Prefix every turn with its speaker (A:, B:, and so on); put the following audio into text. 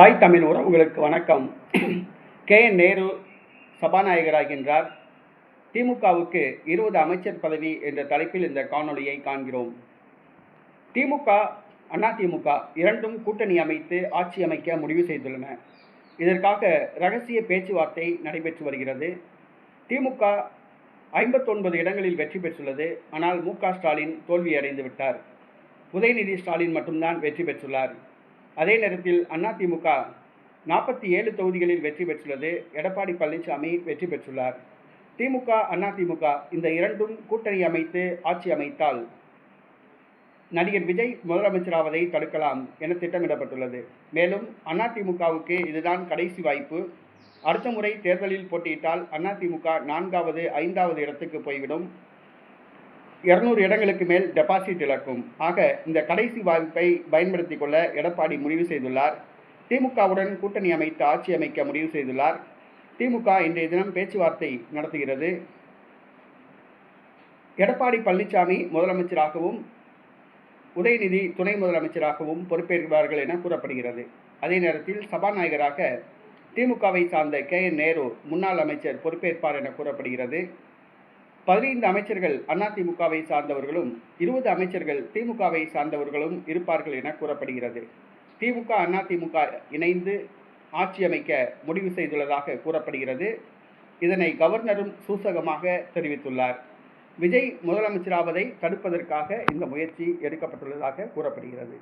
A: தாய் தமிழ் உறவுகளுக்கு வணக்கம். KN நேரு சபாநாயகராகின்றார். திமுகவுக்கு 20 அமைச்சர் பதவி என்ற தலைப்பில் இந்த காணொளியை காண்கிறோம். திமுக, அதிமுக இரண்டும் கூட்டணி அமைத்து ஆட்சி அமைக்க முடிவு செய்துள்ளன. இதற்காக ரகசிய பேச்சுவார்த்தை நடைபெற்று வருகிறது. திமுக 59 இடங்களில் வெற்றி பெற்றுள்ளது. ஆனால் மு.க. ஸ்டாலின் தோல்வியடைந்து விட்டார். உதயநிதி ஸ்டாலின் மட்டும்தான் வெற்றி பெற்றுள்ளார். அதே நேரத்தில் அதிமுக 47 தொகுதிகளில் வெற்றி பெற்றுள்ளது. எடப்பாடி பழனிசாமி வெற்றி பெற்றுள்ளார். திமுக, அதிமுக இந்த இரண்டும் கூட்டணி அமைத்து ஆட்சி அமைத்தால் நடிகர் விஜய் முதலமைச்சராவதை தடுக்கலாம் என திட்டமிடப்பட்டுள்ளது. மேலும் அதிமுகவுக்கு இதுதான் கடைசி வாய்ப்பு. அடுத்த முறை தேர்தலில் போட்டியிட்டால் அதிமுக 4வது, 5வது இடத்துக்கு போய்விடும். 200 இடங்களுக்கு மேல் டெபாசிட் இழக்கும். ஆக இந்த கடைசி வாய்ப்பை பயன்படுத்தி கொள்ள எடப்பாடி முடிவு செய்துள்ளார். திமுகவுடன் கூட்டணி அமைத்து ஆட்சி அமைக்க முடிவு செய்துள்ளார். திமுக இன்றைய தினம் பேச்சுவார்த்தை நடத்துகிறது. எடப்பாடி பழனிசாமி முதலமைச்சராகவும் உதயநிதி துணை முதலமைச்சராகவும் பொறுப்பேற்பார்கள் என கூறப்படுகிறது. அதே நேரத்தில் சபாநாயகராக திமுகவை சார்ந்த KN நேரு முன்னாள் அமைச்சர் பொறுப்பேற்பார் என கூறப்படுகிறது. 15 அமைச்சர்கள் அதிமுகவை சார்ந்தவர்களும் 20 அமைச்சர்கள் திமுகவை சார்ந்தவர்களும் இருப்பார்கள் என கூறப்படுகிறது. திமுக, அதிமுக இணைந்து ஆட்சி அமைக்க முடிவு செய்துள்ளதாக கூறப்படுகிறது. இதனை கவர்னரும் சூசகமாக தெரிவித்துள்ளார். விஜய் முதலமைச்சராவதை தடுப்பதற்காக இந்த முயற்சி எடுக்கப்பட்டுள்ளதாக கூறப்படுகிறது.